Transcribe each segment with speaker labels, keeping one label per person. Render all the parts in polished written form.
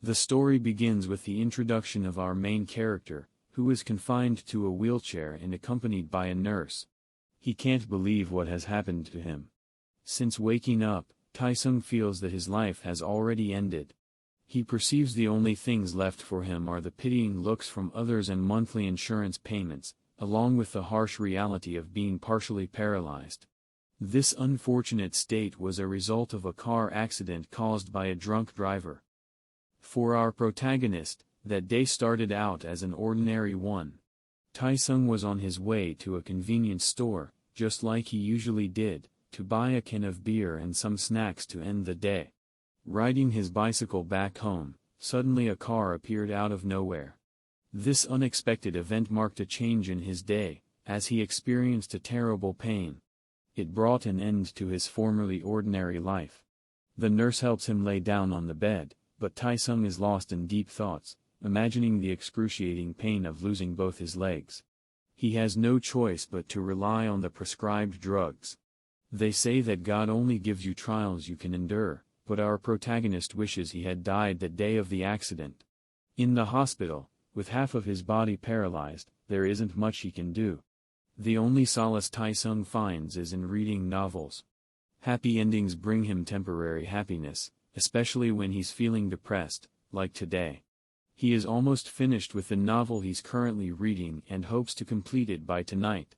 Speaker 1: The story begins with the introduction of our main character, who is confined to a wheelchair and accompanied by a nurse. He can't believe what has happened to him. Since waking up, Taesung feels that his life has already ended. He perceives the only things left for him are the pitying looks from others and monthly insurance payments, along with the harsh reality of being partially paralyzed. This unfortunate state was a result of a car accident caused by a drunk driver. For our protagonist, that day started out as an ordinary one. Taesung was on his way to a convenience store, just like he usually did, to buy a can of beer and some snacks to end the day. Riding his bicycle back home, suddenly a car appeared out of nowhere. This unexpected event marked a change in his day, as he experienced a terrible pain. It brought an end to his formerly ordinary life. The nurse helps him lay down on the bed, but Taesung is lost in deep thoughts, imagining the excruciating pain of losing both his legs. He has no choice but to rely on the prescribed drugs. They say that God only gives you trials you can endure, but our protagonist wishes he had died the day of the accident. In the hospital, with half of his body paralyzed, there isn't much he can do. The only solace Taesung finds is in reading novels. Happy endings bring him temporary happiness, especially when he's feeling depressed, like today. He is almost finished with the novel he's currently reading and hopes to complete it by tonight.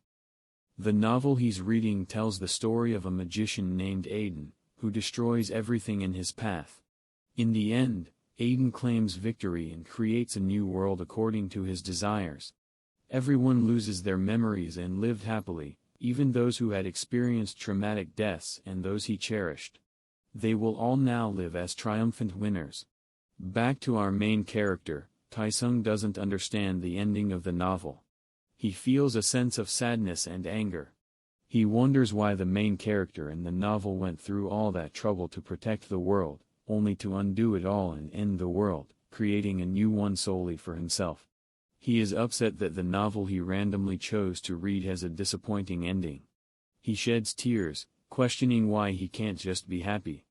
Speaker 1: The novel he's reading tells the story of a magician named Aiden, who destroys everything in his path. In the end, Aiden claims victory and creates a new world according to his desires. Everyone loses their memories and lived happily, even those who had experienced traumatic deaths and those he cherished. They will all now live as triumphant winners. Back to our main character, Taesung doesn't understand the ending of the novel. He feels a sense of sadness and anger. He wonders why the main character in the novel went through all that trouble to protect the world, only to undo it all and end the world, creating a new one solely for himself. He is upset that the novel he randomly chose to read has a disappointing ending. He sheds tears, questioning why he can't just be happy.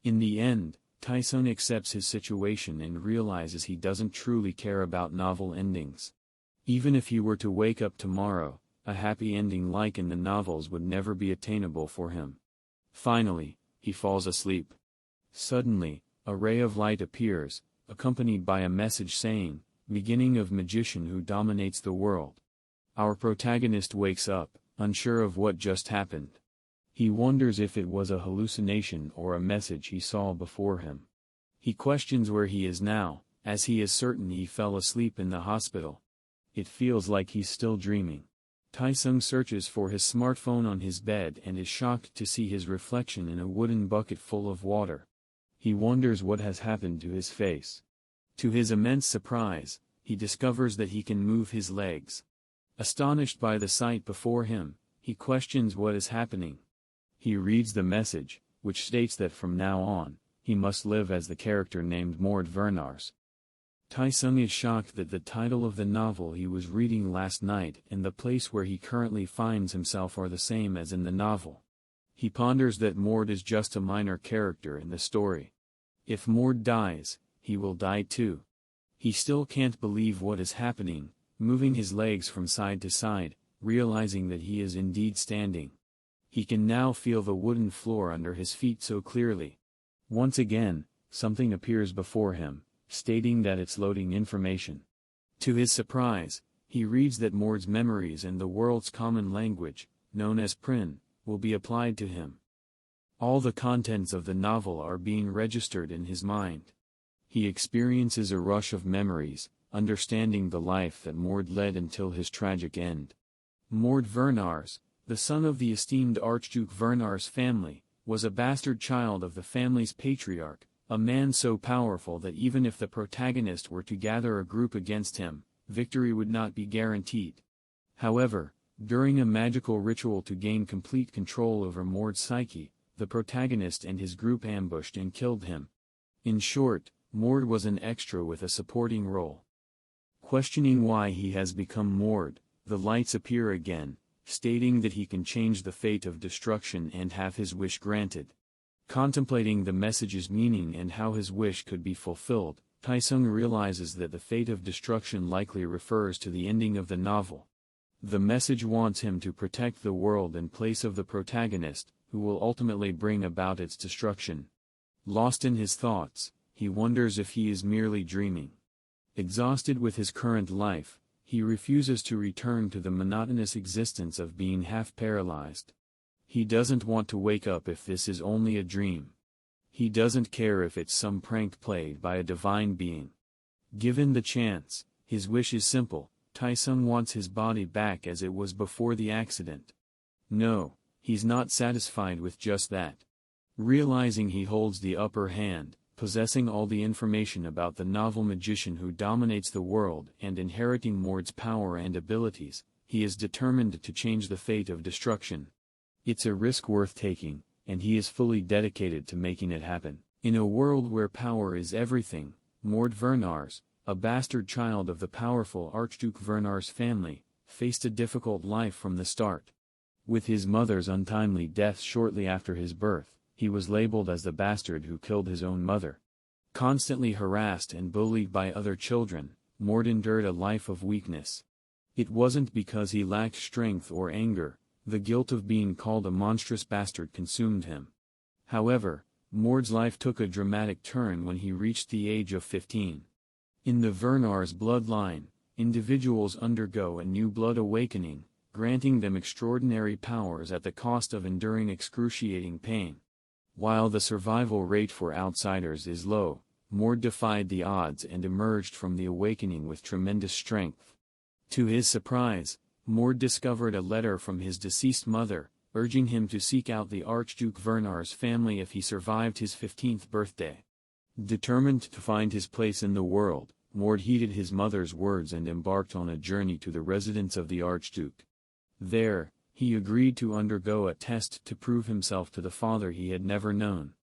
Speaker 1: In the end, Taesung accepts his situation and realizes he doesn't truly care about novel endings. Even if he were to wake up tomorrow, a happy ending like in the novels would never be attainable for him. Finally, he falls asleep. Suddenly, a ray of light appears, accompanied by a message saying, "Beginning of magician who dominates the world." Our protagonist wakes up, unsure of what just happened. He wonders if it was a hallucination or a message he saw before him. He questions where he is now, as he is certain he fell asleep in the hospital. It feels like he's still dreaming. Taesung searches for his smartphone on his bed and is shocked to see his reflection in a wooden bucket full of water. He wonders what has happened to his face. To his immense surprise, he discovers that he can move his legs. Astonished by the sight before him, he questions what is happening. He reads the message, which states that from now on, he must live as the character named Vernars. Taesung is shocked that the title of the novel he was reading last night and the place where he currently finds himself are the same as in the novel. He ponders that Mord is just a minor character in the story. If Mord dies, he will die too. He still can't believe what is happening, moving his legs from side to side, realizing that he is indeed standing. He can now feel the wooden floor under his feet so clearly. Once again, something appears before him, stating that it's loading information. To his surprise, he reads that Mord's memories and the world's common language, known as Prin, will be applied to him. All the contents of the novel are being registered in his mind. He experiences a rush of memories, understanding the life that Mord led until his tragic end. Mord Vernars, the son of the esteemed Archduke Vernars' family, was a bastard child of the family's patriarch, a man so powerful that even if the protagonist were to gather a group against him, victory would not be guaranteed. However, during a magical ritual to gain complete control over Mord's psyche, the protagonist and his group ambushed and killed him. In short, Mord was an extra with a supporting role. Questioning why he has become Mord, the lights appear again, stating that he can change the fate of destruction and have his wish granted. Contemplating the message's meaning and how his wish could be fulfilled, Taesung realizes that the fate of destruction likely refers to the ending of the novel. The message wants him to protect the world in place of the protagonist, who will ultimately bring about its destruction. Lost in his thoughts, he wonders if he is merely dreaming. Exhausted with his current life, he refuses to return to the monotonous existence of being half-paralyzed. He doesn't want to wake up if this is only a dream. He doesn't care if it's some prank played by a divine being. Given the chance, his wish is simple. Taesung wants his body back as it was before the accident. No, he's not satisfied with just that. Realizing he holds the upper hand, possessing all the information about the novel magician who dominates the world and inheriting Mord's power and abilities, he is determined to change the fate of destruction. It's a risk worth taking, and he is fully dedicated to making it happen. In a world where power is everything, Mord Vernars, a bastard child of the powerful Archduke Vernars family, faced a difficult life from the start. With his mother's untimely death shortly after his birth, he was labeled as the bastard who killed his own mother. Constantly harassed and bullied by other children, Mord endured a life of weakness. It wasn't because he lacked strength or anger. The guilt of being called a monstrous bastard consumed him. However, Mord's life took a dramatic turn when he reached the age of 15. In the Vernars bloodline, individuals undergo a new blood awakening, granting them extraordinary powers at the cost of enduring excruciating pain. While the survival rate for outsiders is low, Mord defied the odds and emerged from the awakening with tremendous strength. To his surprise, Mord discovered a letter from his deceased mother, urging him to seek out the Archduke Vernars family if he survived his 15th birthday. Determined to find his place in the world, Mord heeded his mother's words and embarked on a journey to the residence of the Archduke. There, he agreed to undergo a test to prove himself to the father he had never known.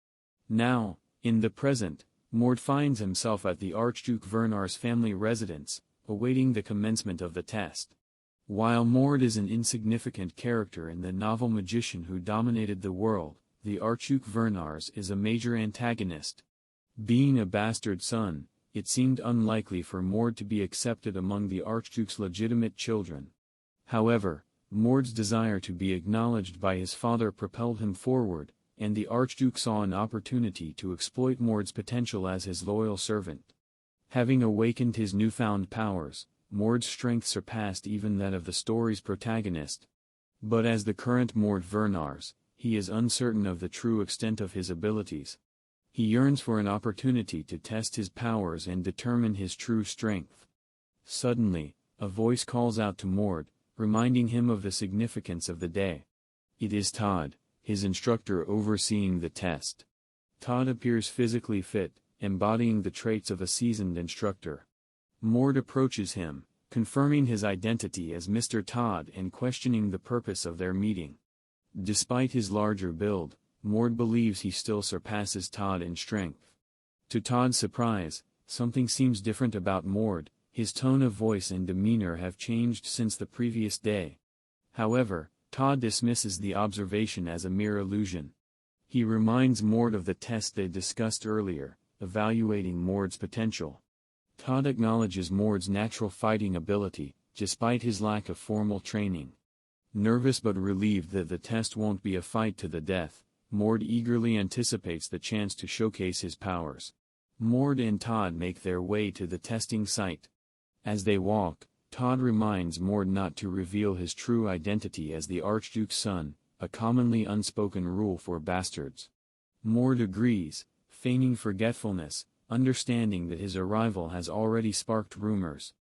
Speaker 1: Now, in the present, Mord finds himself at the Archduke Vernars family residence, awaiting the commencement of the test. While Mord is an insignificant character in the novel magician who dominated the world, the Archduke Vernars is a major antagonist. Being a bastard son, it seemed unlikely for Mord to be accepted among the Archduke's legitimate children. However, Mord's desire to be acknowledged by his father propelled him forward, and the Archduke saw an opportunity to exploit Mord's potential as his loyal servant. Having awakened his newfound powers, Mord's strength surpassed even that of the story's protagonist. But as the current Mord Vernars, he is uncertain of the true extent of his abilities. He yearns for an opportunity to test his powers and determine his true strength. Suddenly, a voice calls out to Mord, reminding him of the significance of the day. It is Todd, his instructor overseeing the test. Todd appears physically fit, embodying the traits of a seasoned instructor. Mord approaches him, confirming his identity as Mr. Todd and questioning the purpose of their meeting. Despite his larger build, Mord believes he still surpasses Todd in strength. To Todd's surprise, something seems different about Mord. His tone of voice and demeanor have changed since the previous day. However, Todd dismisses the observation as a mere illusion. He reminds Mord of the test they discussed earlier, evaluating Mord's potential. Todd acknowledges Mord's natural fighting ability, despite his lack of formal training. Nervous but relieved that the test won't be a fight to the death, Mord eagerly anticipates the chance to showcase his powers. Mord and Todd make their way to the testing site. As they walk, Todd reminds Mord not to reveal his true identity as the Archduke's son, a commonly unspoken rule for bastards. Mord agrees, feigning forgetfulness, understanding that his arrival has already sparked rumors.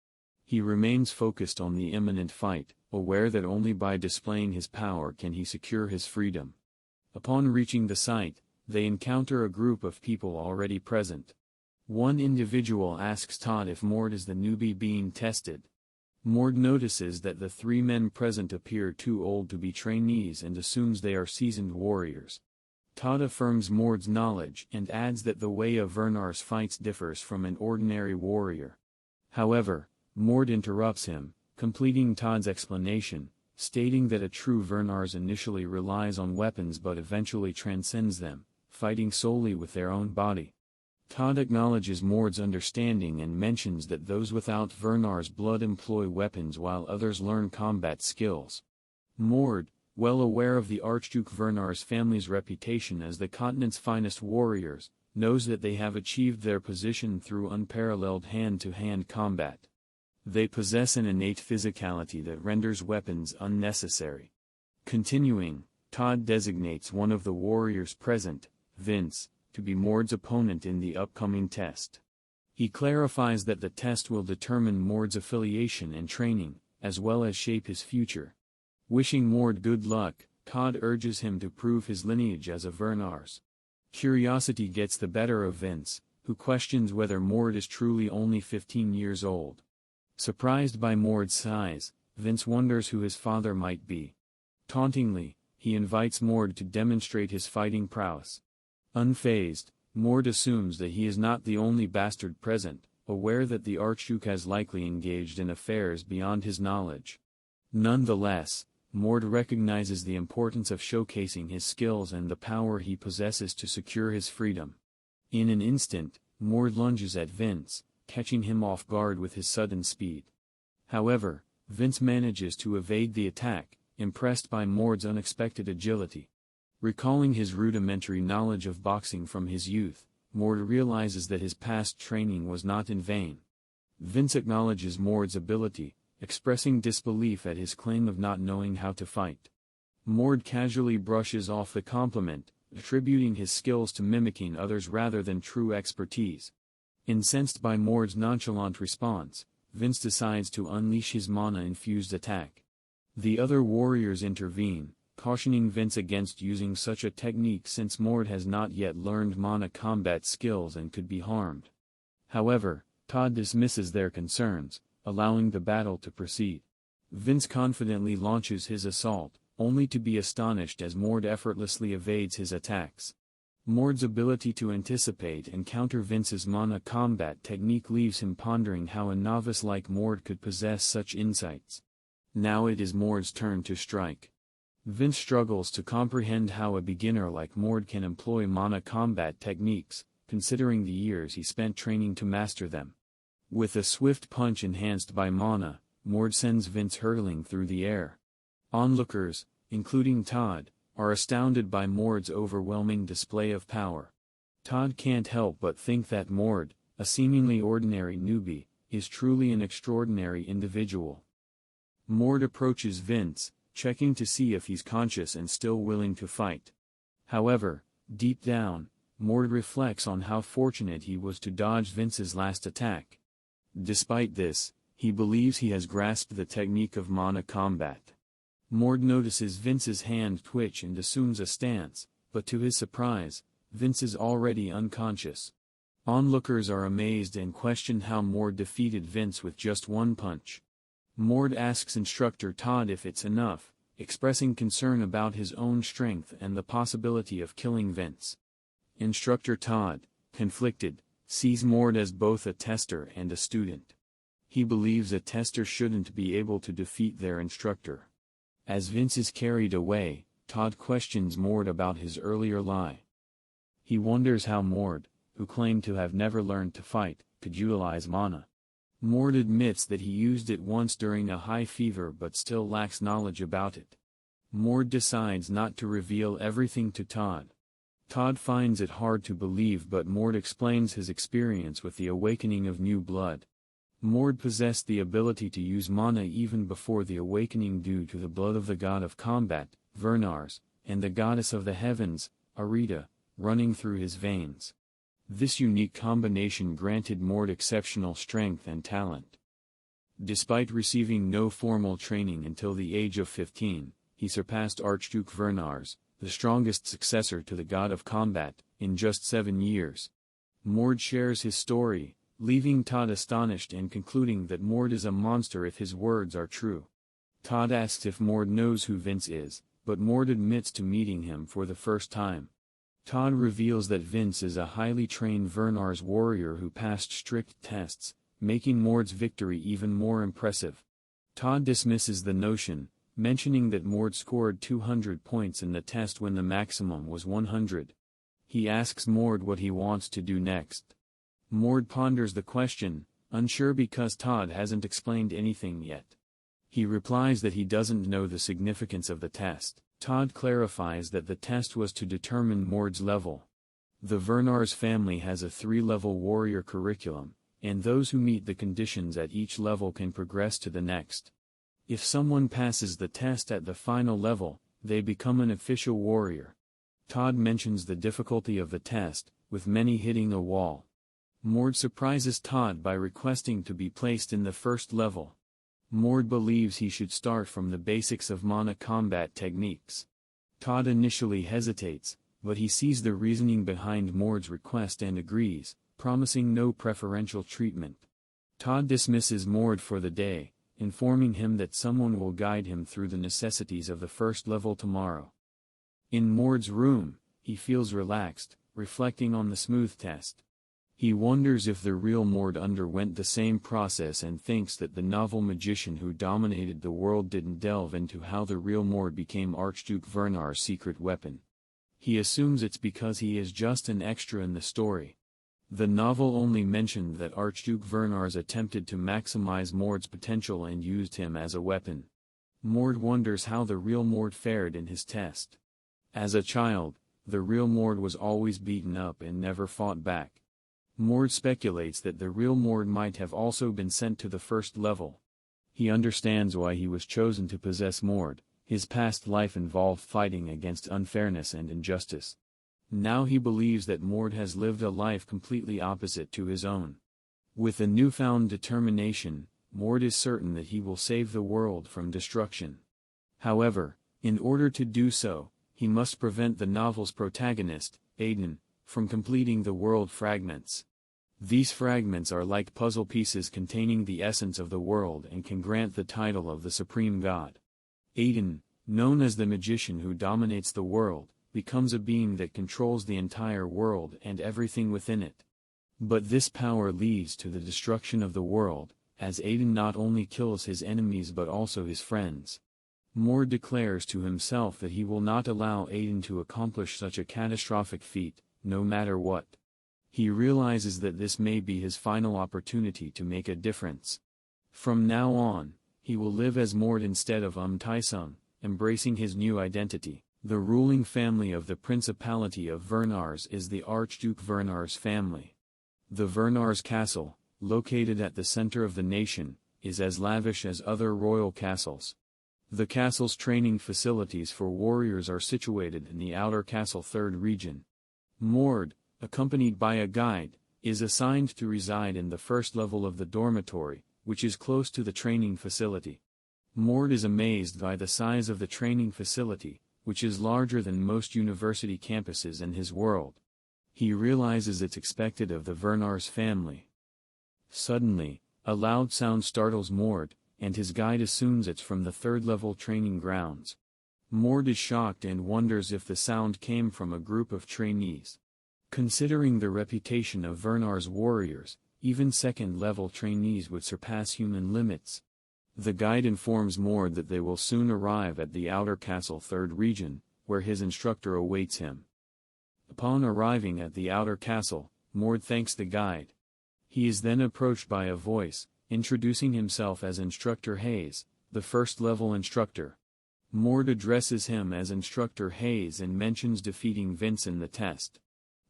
Speaker 1: He remains focused on the imminent fight, aware that only by displaying his power can he secure his freedom. Upon reaching the site, they encounter a group of people already present. One individual asks Todd if Mord is the newbie being tested. Mord notices that the three men present appear too old to be trainees and assumes they are seasoned warriors. Todd affirms Mord's knowledge and adds that the way a Vernars fights differs from an ordinary warrior. However, Mord interrupts him, completing Todd's explanation, stating that a true Vernars initially relies on weapons but eventually transcends them, fighting solely with their own body. Todd acknowledges Mord's understanding and mentions that those without Vernars' blood employ weapons while others learn combat skills. Mord, well aware of the Archduke Vernars' family's reputation as the continent's finest warriors, knows that they have achieved their position through unparalleled hand-to-hand combat. They possess an innate physicality that renders weapons unnecessary. Continuing, Todd designates one of the warriors present, Vince, to be Mord's opponent in the upcoming test. He clarifies that the test will determine Mord's affiliation and training, as well as shape his future. Wishing Mord good luck, Todd urges him to prove his lineage as a Vernars. Curiosity gets the better of Vince, who questions whether Mord is truly only 15 years old. Surprised by Mord's size, Vince wonders who his father might be. Tauntingly, he invites Mord to demonstrate his fighting prowess. Unfazed, Mord assumes that he is not the only bastard present, aware that the Archduke has likely engaged in affairs beyond his knowledge. Nonetheless, Mord recognizes the importance of showcasing his skills and the power he possesses to secure his freedom. In an instant, Mord lunges at Vince, catching him off guard with his sudden speed. However, Vince manages to evade the attack, impressed by Mord's unexpected agility. Recalling his rudimentary knowledge of boxing from his youth, Mord realizes that his past training was not in vain. Vince acknowledges Mord's ability, expressing disbelief at his claim of not knowing how to fight. Mord casually brushes off the compliment, attributing his skills to mimicking others rather than true expertise. Incensed by Mord's nonchalant response, Vince decides to unleash his mana-infused attack. The other warriors intervene, cautioning Vince against using such a technique since Mord has not yet learned mana combat skills and could be harmed. However, Todd dismisses their concerns, allowing the battle to proceed. Vince confidently launches his assault, only to be astonished as Mord effortlessly evades his attacks. Mord's ability to anticipate and counter Vince's mana combat technique leaves him pondering how a novice like Mord could possess such insights. Now it is Mord's turn to strike. Vince struggles to comprehend how a beginner like Mord can employ mana combat techniques, considering the years he spent training to master them. With a swift punch enhanced by mana, Mord sends Vince hurtling through the air. Onlookers, including Todd, are astounded by Mord's overwhelming display of power. Todd can't help but think that Mord, a seemingly ordinary newbie, is truly an extraordinary individual. Mord approaches Vince, checking to see if he's conscious and still willing to fight. However, deep down, Mord reflects on how fortunate he was to dodge Vince's last attack. Despite this, he believes he has grasped the technique of mana combat. Mord notices Vince's hand twitch and assumes a stance, but to his surprise, Vince is already unconscious. Onlookers are amazed and question how Mord defeated Vince with just one punch. Mord asks instructor Todd if it's enough, expressing concern about his own strength and the possibility of killing Vince. Instructor Todd, conflicted, sees Mord as both a tester and a student. He believes a tester shouldn't be able to defeat their instructor. As Vince is carried away, Todd questions Mord about his earlier lie. He wonders how Mord, who claimed to have never learned to fight, could utilize mana. Mord admits that he used it once during a high fever but still lacks knowledge about it. Mord decides not to reveal everything to Todd. Todd finds it hard to believe, but Mord explains his experience with the awakening of new blood. Mord possessed the ability to use mana even before the awakening due to the blood of the god of combat, Vernars, and the goddess of the heavens, Arita, running through his veins. This unique combination granted Mord exceptional strength and talent. Despite receiving no formal training until the age of 15, he surpassed Archduke Vernars, the strongest successor to the god of combat, in just 7 years. Mord shares his story, leaving Todd astonished and concluding that Mord is a monster if his words are true. Todd asks if Mord knows who Vince is, but Mord admits to meeting him for the first time. Todd reveals that Vince is a highly trained Vernars warrior who passed strict tests, making Mord's victory even more impressive. Todd dismisses the notion, mentioning that Mord scored 200 points in the test when the maximum was 100. He asks Mord what he wants to do next. Mord ponders the question, unsure because Todd hasn't explained anything yet. He replies that he doesn't know the significance of the test. Todd clarifies that the test was to determine Mord's level. The Vernars family has a 3-level warrior curriculum, and those who meet the conditions at each level can progress to the next. If someone passes the test at the final level, they become an official warrior. Todd mentions the difficulty of the test, with many hitting a wall. Mord surprises Todd by requesting to be placed in the first level. Mord believes he should start from the basics of mana combat techniques. Todd initially hesitates, but he sees the reasoning behind Mord's request and agrees, promising no preferential treatment. Todd dismisses Mord for the day, informing him that someone will guide him through the necessities of the first level tomorrow. In Mord's room, he feels relaxed, reflecting on the smooth test. He wonders if the real Mord underwent the same process and thinks that the novel magician who dominated the world didn't delve into how the real Mord became Archduke Vernars' secret weapon. He assumes it's because he is just an extra in the story. The novel only mentioned that Archduke Vernars attempted to maximize Mord's potential and used him as a weapon. Mord wonders how the real Mord fared in his test. As a child, the real Mord was always beaten up and never fought back. Mord speculates that the real Mord might have also been sent to the first level. He understands why he was chosen to possess Mord. His past life involved fighting against unfairness and injustice. Now he believes that Mord has lived a life completely opposite to his own. With a newfound determination, Mord is certain that he will save the world from destruction. However, in order to do so, he must prevent the novel's protagonist, Aiden, from completing the world fragments. These fragments are like puzzle pieces containing the essence of the world and can grant the title of the Supreme God. Aiden, known as the magician who dominates the world, becomes a being that controls the entire world and everything within it. But this power leads to the destruction of the world, as Aiden not only kills his enemies but also his friends. Mord declares to himself that he will not allow Aiden to accomplish such a catastrophic feat, no matter what. He realizes that this may be his final opportunity to make a difference. From now on, he will live as Mord instead of Taisung, embracing his new identity. The ruling family of the Principality of Vernars is the Archduke Vernars family. The Vernars castle, located at the center of the nation, is as lavish as other royal castles. The castle's training facilities for warriors are situated in the outer castle 3rd region. Mord, accompanied by a guide, is assigned to reside in the first level of the dormitory, which is close to the training facility. Mord is amazed by the size of the training facility, which is larger than most university campuses in his world. He realizes it's expected of the Vernars family. Suddenly, a loud sound startles Mord, and his guide assumes it's from the 3rd level training grounds. Mord is shocked and wonders if the sound came from a group of trainees. Considering the reputation of Vernars warriors, even 2nd level trainees would surpass human limits. The guide informs Mord that they will soon arrive at the outer castle 3rd region, where his instructor awaits him. Upon arriving at the outer castle, Mord thanks the guide. He is then approached by a voice, introducing himself as Instructor Hayes, the 1st level instructor. Mord addresses him as Instructor Hayes and mentions defeating Vince in the test.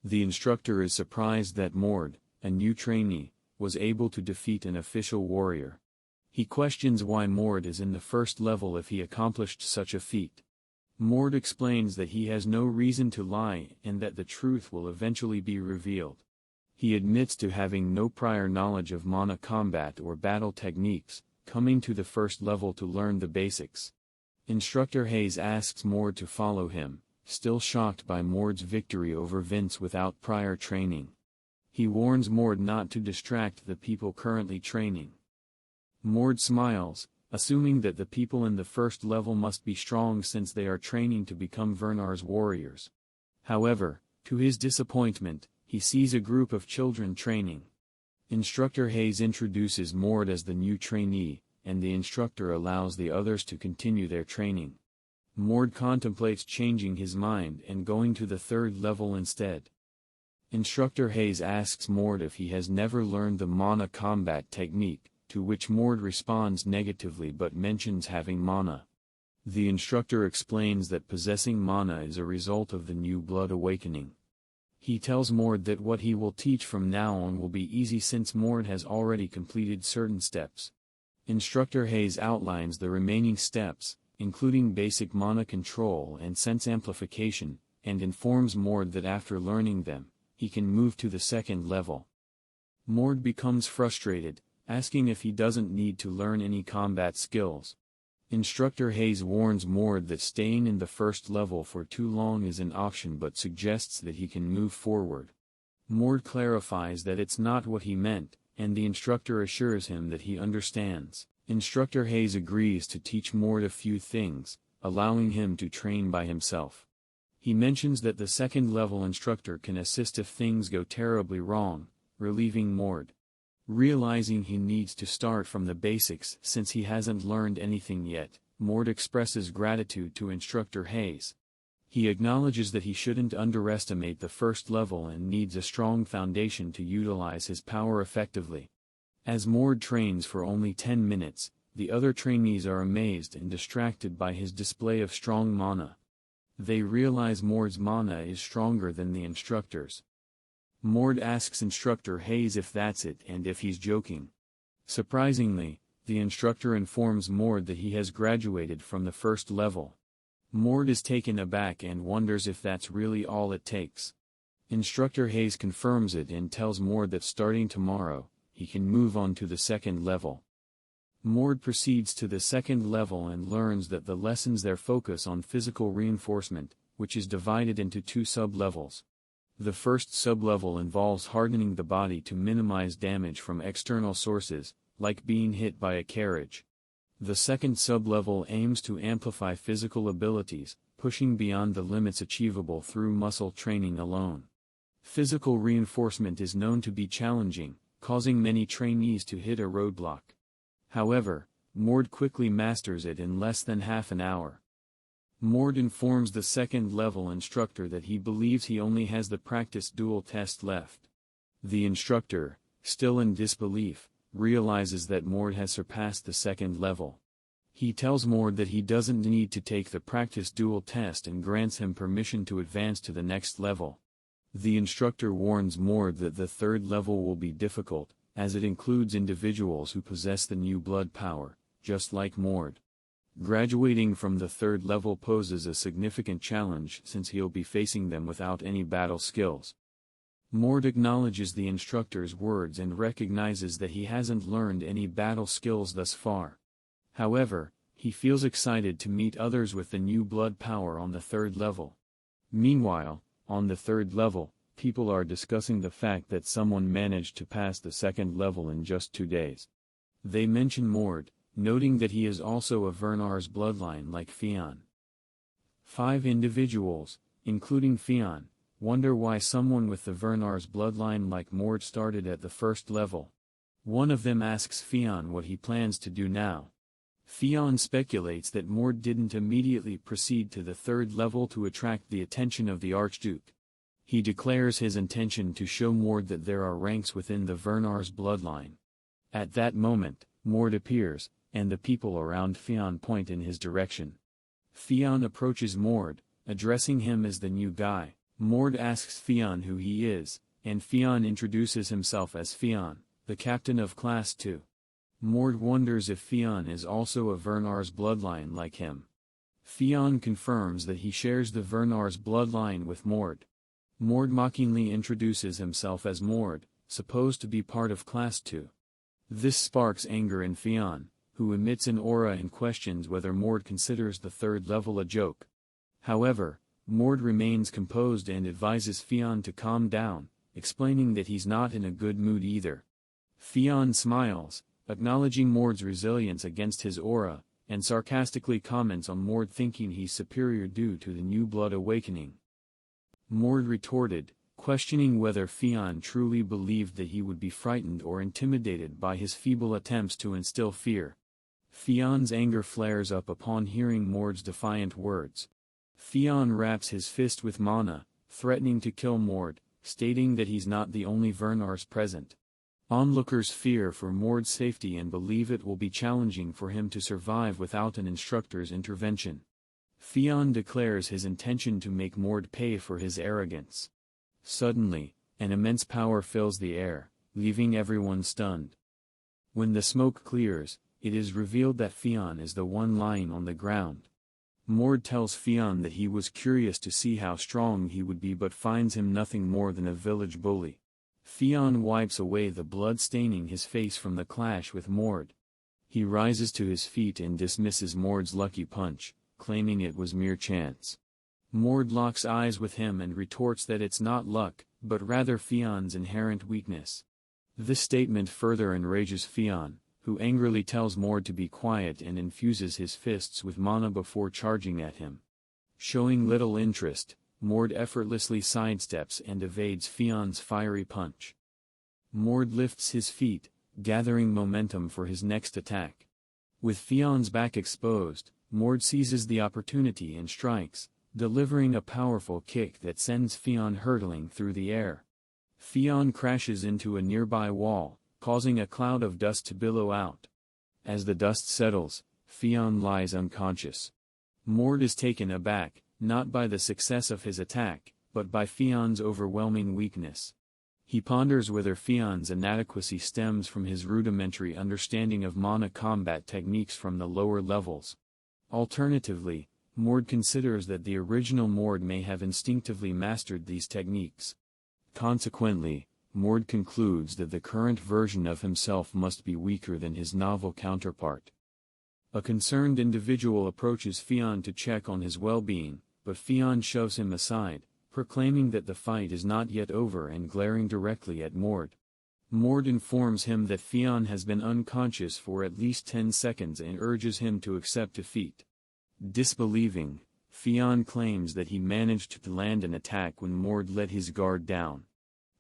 Speaker 1: The instructor is surprised that Mord, a new trainee, was able to defeat an official warrior. He questions why Mord is in the 1st level if he accomplished such a feat. Mord explains that he has no reason to lie and that the truth will eventually be revealed. He admits to having no prior knowledge of mana combat or battle techniques, coming to the 1st level to learn the basics. Instructor Hayes asks Mord to follow him, still shocked by Mord's victory over Vince without prior training. He warns Mord not to distract the people currently training. Mord smiles, assuming that the people in the 1st level must be strong since they are training to become Vernars warriors. However, to his disappointment, he sees a group of children training. Instructor Hayes introduces Mord as the new trainee, and the instructor allows the others to continue their training. Mord contemplates changing his mind and going to the 3rd level instead. Instructor Hayes asks Mord if he has never learned the mana combat technique, to which Mord responds negatively but mentions having mana. The instructor explains that possessing mana is a result of the new blood awakening. He tells Mord that what he will teach from now on will be easy since Mord has already completed certain steps. Instructor Hayes outlines the remaining steps, including basic mana control and sense amplification, and informs Mord that after learning them, he can move to the second level. Mord becomes frustrated, asking if he doesn't need to learn any combat skills. Instructor Hayes warns Mord that staying in the first level for too long is an option but suggests that he can move forward. Mord clarifies that it's not what he meant, and the instructor assures him that he understands. Instructor Hayes agrees to teach Mord a few things, allowing him to train by himself. He mentions that the second-level instructor can assist if things go terribly wrong, relieving Mord. Realizing he needs to start from the basics since he hasn't learned anything yet, Mord expresses gratitude to Instructor Hayes. He acknowledges that he shouldn't underestimate the first level and needs a strong foundation to utilize his power effectively. As Mord trains for only 10 minutes, the other trainees are amazed and distracted by his display of strong mana. They realize Mord's mana is stronger than the instructor's. Mord asks Instructor Hayes if that's it and if he's joking. Surprisingly, the instructor informs Mord that he has graduated from the first level. Mord is taken aback and wonders if that's really all it takes. Instructor Hayes confirms it and tells Mord that starting tomorrow, he can move on to the second level. Mord proceeds to the second level and learns that the lessons there focus on physical reinforcement, which is divided into 2 sub-levels. The first sub-level involves hardening the body to minimize damage from external sources, like being hit by a carriage. The second sub-level aims to amplify physical abilities, pushing beyond the limits achievable through muscle training alone. Physical reinforcement is known to be challenging, causing many trainees to hit a roadblock. However, Mord quickly masters it in less than half an hour. Mord informs the second-level instructor that he believes he only has the practice duel test left. The instructor, still in disbelief, realizes that Mord has surpassed the second level. He tells Mord that he doesn't need to take the practice duel test and grants him permission to advance to the next level. The instructor warns Mord that the third level will be difficult, as it includes individuals who possess the new blood power, just like Mord. Graduating from the third level poses a significant challenge since he'll be facing them without any battle skills. Mord acknowledges the instructor's words and recognizes that he hasn't learned any battle skills thus far. However, he feels excited to meet others with the new blood power on the third level. Meanwhile, on the third level, people are discussing the fact that someone managed to pass the second level in just 2 days. They mention Mord, noting that he is also a Vernars bloodline like Fionn. 5 individuals, including Fionn, wonder why someone with the Vernars bloodline like Mord started at the first level. One of them asks Fionn what he plans to do now. Fionn speculates that Mord didn't immediately proceed to the third level to attract the attention of the Archduke. He declares his intention to show Mord that there are ranks within the Vernars bloodline. At that moment, Mord appears, and the people around Fionn point in his direction. Fionn approaches Mord, addressing him as the new guy. Mord asks Fionn who he is, and Fionn introduces himself as Fionn, the captain of Class 2. Mord wonders if Fionn is also a Vernars bloodline like him. Fionn confirms that he shares the Vernars bloodline with Mord. Mord mockingly introduces himself as Mord, supposed to be part of Class 2. This sparks anger in Fionn, who emits an aura and questions whether Mord considers the third level a joke. However, Mord remains composed and advises Fionn to calm down, explaining that he's not in a good mood either. Fionn smiles, acknowledging Mord's resilience against his aura, and sarcastically comments on Mord thinking he's superior due to the new blood awakening. Mord retorted, questioning whether Fionn truly believed that he would be frightened or intimidated by his feeble attempts to instill fear. Fionn's anger flares up upon hearing Mord's defiant words. Fionn wraps his fist with mana, threatening to kill Mord, stating that he's not the only Vernars present. Onlookers fear for Mord's safety and believe it will be challenging for him to survive without an instructor's intervention. Fionn declares his intention to make Mord pay for his arrogance. Suddenly, an immense power fills the air, leaving everyone stunned. When the smoke clears, it is revealed that Fionn is the one lying on the ground. Mord tells Fionn that he was curious to see how strong he would be but finds him nothing more than a village bully. Fionn wipes away the blood staining his face from the clash with Mord. He rises to his feet and dismisses Mord's lucky punch, claiming it was mere chance. Mord locks eyes with him and retorts that it's not luck, but rather Fionn's inherent weakness. This statement further enrages Fionn, who angrily tells Mord to be quiet and infuses his fists with mana before charging at him. Showing little interest, Mord effortlessly sidesteps and evades Fionn's fiery punch. Mord lifts his feet, gathering momentum for his next attack. With Fionn's back exposed, Mord seizes the opportunity and strikes, delivering a powerful kick that sends Fionn hurtling through the air. Fionn crashes into a nearby wall, causing a cloud of dust to billow out. As the dust settles, Fionn lies unconscious. Mord is taken aback, not by the success of his attack, but by Fionn's overwhelming weakness. He ponders whether Fionn's inadequacy stems from his rudimentary understanding of mana combat techniques from the lower levels. Alternatively, Mord considers that the original Mord may have instinctively mastered these techniques. Consequently, Mord concludes that the current version of himself must be weaker than his novel counterpart. A concerned individual approaches Fionn to check on his well-being, but Fionn shoves him aside, proclaiming that the fight is not yet over and glaring directly at Mord. Mord informs him that Fionn has been unconscious for at least 10 seconds and urges him to accept defeat. Disbelieving, Fionn claims that he managed to land an attack when Mord let his guard down.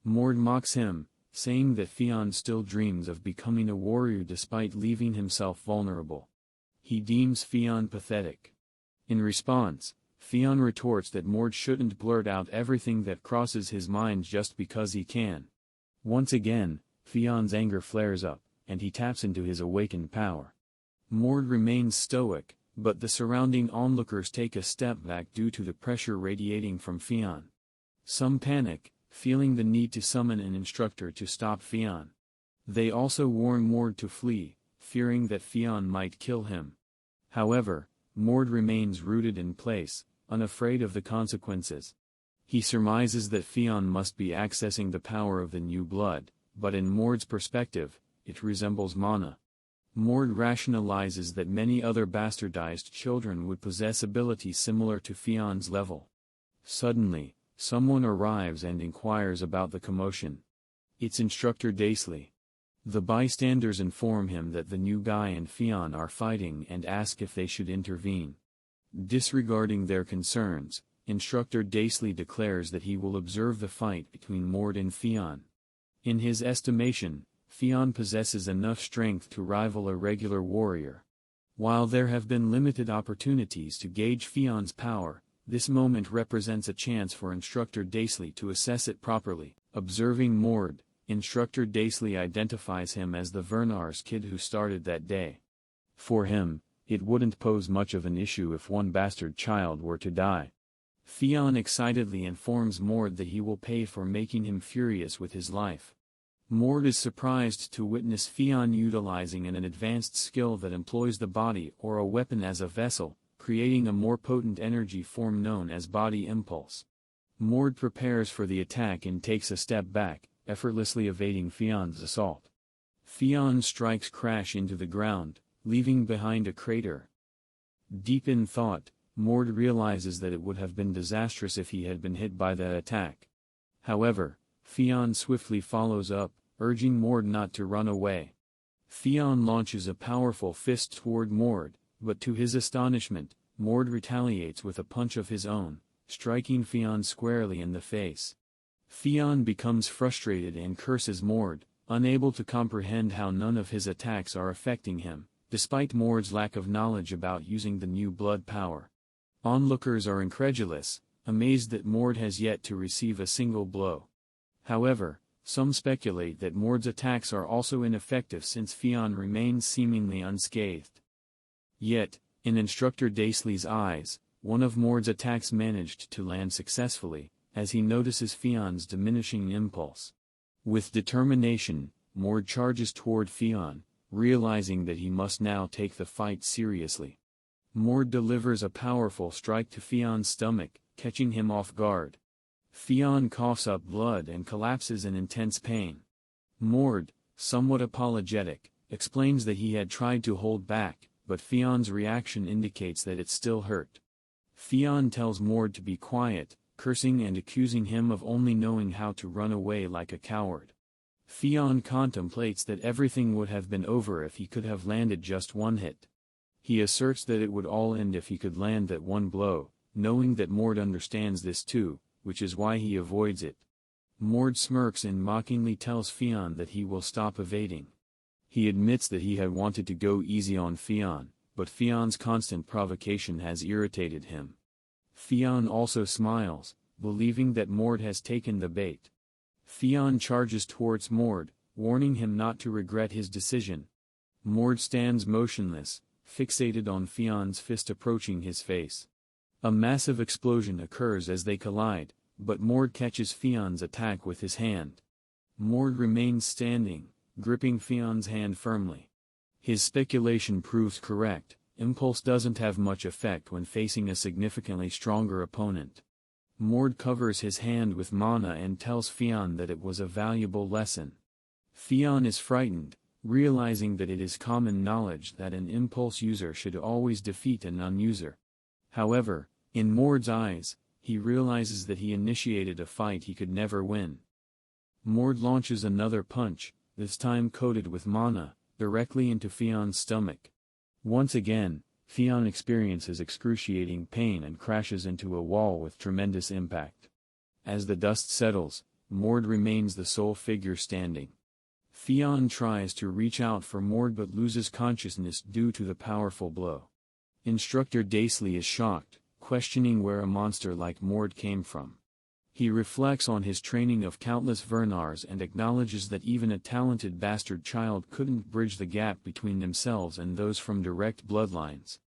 Speaker 1: Mord mocks him, saying that Fionn still dreams of becoming a warrior despite leaving himself vulnerable. He deems Fionn pathetic. In response, Fionn retorts that Mord shouldn't blurt out everything that crosses his mind just because he can. Once again, Fionn's anger flares up, and he taps into his awakened power. Mord remains stoic, but the surrounding onlookers take a step back due to the pressure radiating from Fionn. Some panic, feeling the need to summon an instructor to stop Fionn. They also warn Mord to flee, fearing that Fionn might kill him. However, Mord remains rooted in place, unafraid of the consequences. He surmises that Fionn must be accessing the power of the new blood, but in Mord's perspective, it resembles mana. Mord rationalizes that many other bastardized children would possess abilities similar to Fionn's level. Suddenly, someone arrives and inquires about the commotion. It's Instructor Daisley. The bystanders inform him that the new guy and Fionn are fighting and ask if they should intervene. Disregarding their concerns, Instructor Daisley declares that he will observe the fight between Mord and Fionn. In his estimation, Fionn possesses enough strength to rival a regular warrior. While there have been limited opportunities to gauge Fionn's power, this moment represents a chance for Instructor Daisley to assess it properly. Observing Mord, Instructor Daisley identifies him as the Vernars kid who started that day. For him, it wouldn't pose much of an issue if one bastard child were to die. Fionn excitedly informs Mord that he will pay for making him furious with his life. Mord is surprised to witness Fionn utilizing an advanced skill that employs the body or a weapon as a vessel, creating a more potent energy form known as body impulse. Mord prepares for the attack and takes a step back, effortlessly evading Fionn's assault. Fionn's strikes crash into the ground, leaving behind a crater. Deep in thought, Mord realizes that it would have been disastrous if he had been hit by that attack. However, Fionn swiftly follows up, urging Mord not to run away. Fionn launches a powerful fist toward Mord, but to his astonishment, Mord retaliates with a punch of his own, striking Fionn squarely in the face. Fionn becomes frustrated and curses Mord, unable to comprehend how none of his attacks are affecting him, despite Mord's lack of knowledge about using the new blood power. Onlookers are incredulous, amazed that Mord has yet to receive a single blow. However, some speculate that Mord's attacks are also ineffective since Fionn remains seemingly unscathed. Yet, in Instructor Daisley's eyes, one of Mord's attacks managed to land successfully, as he notices Fionn's diminishing impulse. With determination, Mord charges toward Fionn, realizing that he must now take the fight seriously. Mord delivers a powerful strike to Fionn's stomach, catching him off guard. Fionn coughs up blood and collapses in intense pain. Mord, somewhat apologetic, explains that he had tried to hold back, but Fionn's reaction indicates that it still hurt. Fionn tells Mord to be quiet, cursing and accusing him of only knowing how to run away like a coward. Fionn contemplates that everything would have been over if he could have landed just one hit. He asserts that it would all end if he could land that one blow, knowing that Mord understands this too, which is why he avoids it. Mord smirks and mockingly tells Fionn that he will stop evading. He admits that he had wanted to go easy on Fionn, but Fionn's constant provocation has irritated him. Fionn also smiles, believing that Mord has taken the bait. Fionn charges towards Mord, warning him not to regret his decision. Mord stands motionless, fixated on Fionn's fist approaching his face. A massive explosion occurs as they collide, but Mord catches Fionn's attack with his hand. Mord remains standing, gripping Fionn's hand firmly. His speculation proves correct. Impulse doesn't have much effect when facing a significantly stronger opponent. Mord covers his hand with mana and tells Fionn that it was a valuable lesson. Fionn is frightened, realizing that it is common knowledge that an impulse user should always defeat a non-user. However, in Mord's eyes, he realizes that he initiated a fight he could never win. Mord launches another punch, this time coated with mana, directly into Fionn's stomach. Once again, Fionn experiences excruciating pain and crashes into a wall with tremendous impact. As the dust settles, Mord remains the sole figure standing. Fionn tries to reach out for Mord but loses consciousness due to the powerful blow. Instructor Daisley is shocked, questioning where a monster like Mord came from. He reflects on his training of countless Vernars and acknowledges that even a talented bastard child couldn't bridge the gap between themselves and those from direct bloodlines.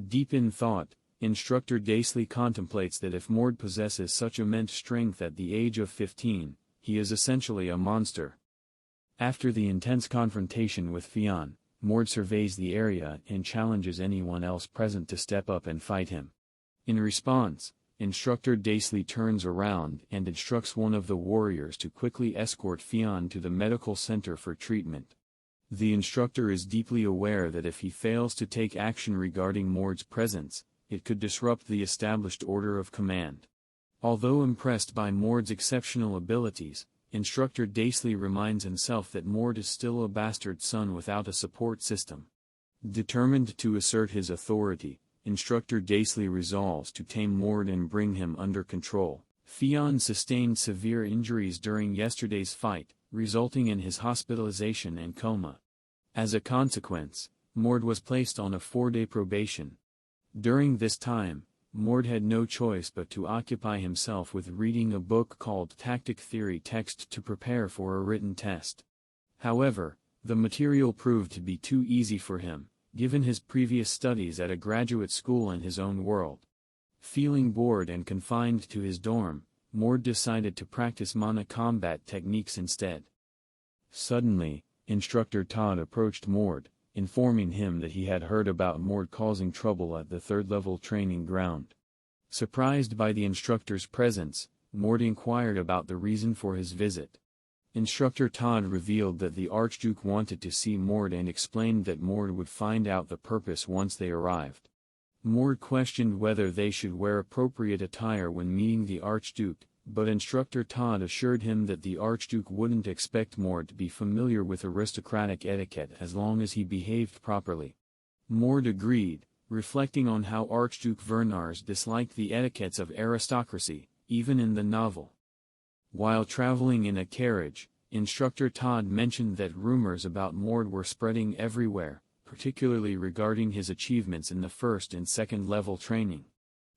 Speaker 1: Deep in thought, Instructor Daisley contemplates that if Mord possesses such immense strength at the age of 15, he is essentially a monster. After the intense confrontation with Fionn, Mord surveys the area and challenges anyone else present to step up and fight him. In response, Instructor Daisley turns around and instructs one of the warriors to quickly escort Fionn to the medical center for treatment. The instructor is deeply aware that if he fails to take action regarding Mord's presence, it could disrupt the established order of command. Although impressed by Mord's exceptional abilities, Instructor Daisley reminds himself that Mord is still a bastard son without a support system. Determined to assert his authority, Instructor Daisley resolves to tame Mord and bring him under control. Fionn sustained severe injuries during yesterday's fight, resulting in his hospitalization and coma. As a consequence, Mord was placed on a 4-day probation. During this time, Mord had no choice but to occupy himself with reading a book called Tactic Theory Text to prepare for a written test. However, the material proved to be too easy for him, given his previous studies at a graduate school in his own world. Feeling bored and confined to his dorm, Mord decided to practice mana combat techniques instead. Suddenly, Instructor Todd approached Mord, informing him that he had heard about Mord causing trouble at the 3rd level training ground. Surprised by the instructor's presence, Mord inquired about the reason for his visit. Instructor Todd revealed that the Archduke wanted to see Mord and explained that Mord would find out the purpose once they arrived. Mord questioned whether they should wear appropriate attire when meeting the Archduke, but Instructor Todd assured him that the Archduke wouldn't expect Mord to be familiar with aristocratic etiquette as long as he behaved properly. Mord agreed, reflecting on how Archduke Vernars disliked the etiquettes of aristocracy, even in the novel. While traveling in a carriage, Instructor Todd mentioned that rumors about Mord were spreading everywhere, particularly regarding his achievements in the 1st and 2nd level training.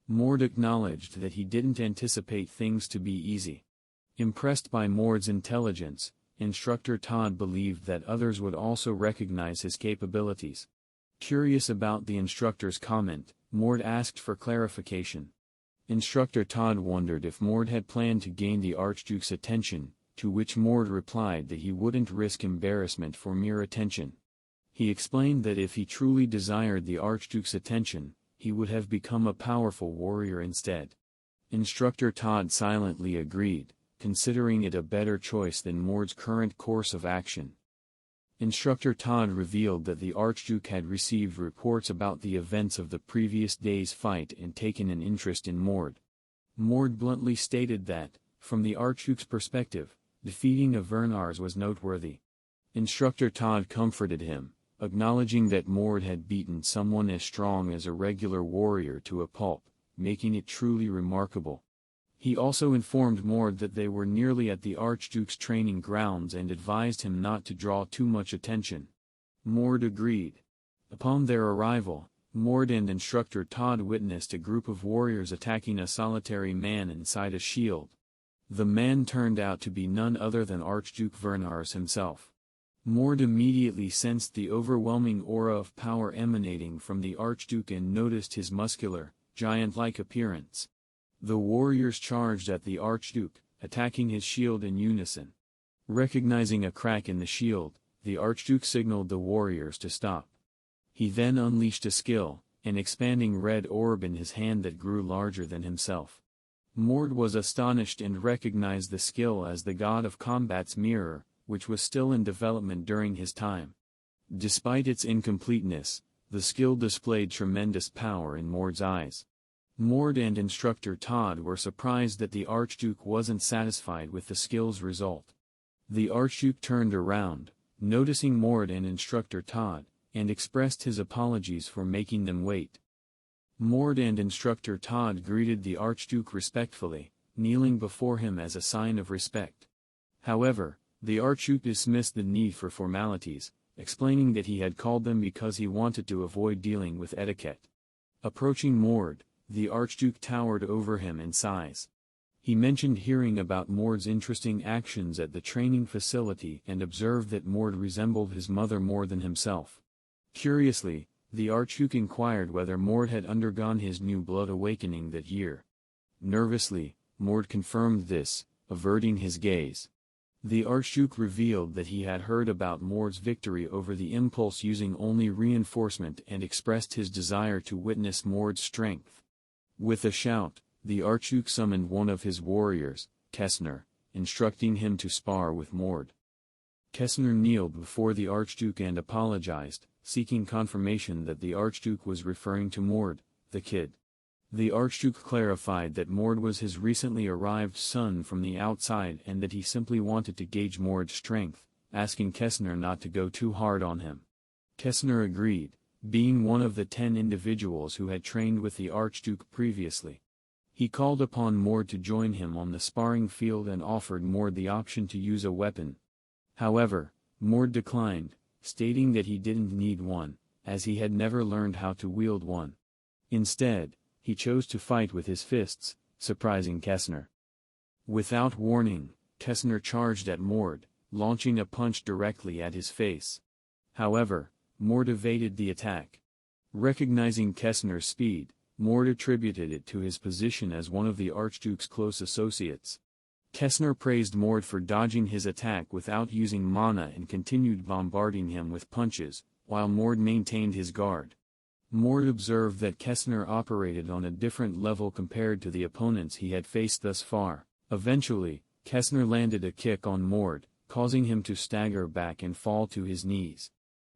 Speaker 1: Mord acknowledged that he didn't anticipate things to be easy. Impressed by Mord's intelligence, Instructor Todd believed that others would also recognize his capabilities. Curious about the instructor's comment, Mord asked for clarification. Instructor Todd wondered if Mord had planned to gain the Archduke's attention, to which Mord replied that he wouldn't risk embarrassment for mere attention. He explained that if he truly desired the Archduke's attention, he would have become a powerful warrior instead. Instructor Todd silently agreed, considering it a better choice than Mord's current course of action. Instructor Todd revealed that the Archduke had received reports about the events of the previous day's fight and taken an interest in Mord. Mord bluntly stated that, from the Archduke's perspective, defeating a Vernars was noteworthy. Instructor Todd comforted him, acknowledging that Mord had beaten someone as strong as a regular warrior to a pulp, making it truly remarkable. He also informed Mord that they were nearly at the Archduke's training grounds and advised him not to draw too much attention. Mord agreed. Upon their arrival, Mord and Instructor Todd witnessed a group of warriors attacking a solitary man inside a shield. The man turned out to be none other than Archduke Vernars himself. Mord immediately sensed the overwhelming aura of power emanating from the Archduke and noticed his muscular, giant-like appearance. The warriors charged at the Archduke, attacking his shield in unison. Recognizing a crack in the shield, the Archduke signaled the warriors to stop. He then unleashed a skill, an expanding red orb in his hand that grew larger than himself. Mord was astonished and recognized the skill as the God of Combat's mirror, which was still in development during his time. Despite its incompleteness, the skill displayed tremendous power in Mord's eyes. Mord and Instructor Todd were surprised that the Archduke wasn't satisfied with the skill's result. The Archduke turned around, noticing Mord and Instructor Todd, and expressed his apologies for making them wait. Mord and Instructor Todd greeted the Archduke respectfully, kneeling before him as a sign of respect. However, the Archduke dismissed the need for formalities, explaining that he had called them because he wanted to avoid dealing with etiquette. Approaching Mord, the Archduke towered over him in size. He mentioned hearing about Mord's interesting actions at the training facility and observed that Mord resembled his mother more than himself. Curiously, the Archduke inquired whether Mord had undergone his new blood awakening that year. Nervously, Mord confirmed this, averting his gaze. The Archduke revealed that he had heard about Mord's victory over the Impulse using only reinforcement and expressed his desire to witness Mord's strength. With a shout, the Archduke summoned one of his warriors, Kessner, instructing him to spar with Mord. Kessner kneeled before the Archduke and apologized, seeking confirmation that the Archduke was referring to Mord, the kid. The Archduke clarified that Mord was his recently arrived son from the outside and that he simply wanted to gauge Mord's strength, asking Kessner not to go too hard on him. Kessner agreed, being one of the 10 individuals who had trained with the Archduke previously. He called upon Mord to join him on the sparring field and offered Mord the option to use a weapon. However, Mord declined, stating that he didn't need one, as he had never learned how to wield one. Instead, he chose to fight with his fists, surprising Kessner. Without warning, Kessner charged at Mord, launching a punch directly at his face. However, Mord evaded the attack. Recognizing Kessner's speed, Mord attributed it to his position as one of the Archduke's close associates. Kessner praised Mord for dodging his attack without using mana and continued bombarding him with punches, while Mord maintained his guard. Mord observed that Kessner operated on a different level compared to the opponents he had faced thus far. Eventually, Kessner landed a kick on Mord, causing him to stagger back and fall to his knees.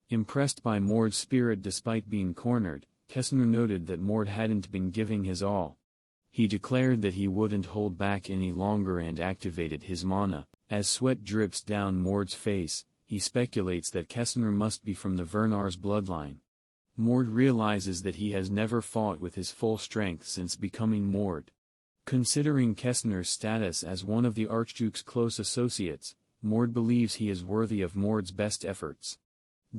Speaker 1: Impressed by Mord's spirit despite being cornered, Kessner noted that Mord hadn't been giving his all. He declared that he wouldn't hold back any longer and activated his mana. As sweat drips down Mord's face, he speculates that Kessner must be from the Vernars bloodline. Mord realizes that he has never fought with his full strength since becoming Mord. Considering Kessner's status as one of the Archduke's close associates, Mord believes he is worthy of Mord's best efforts.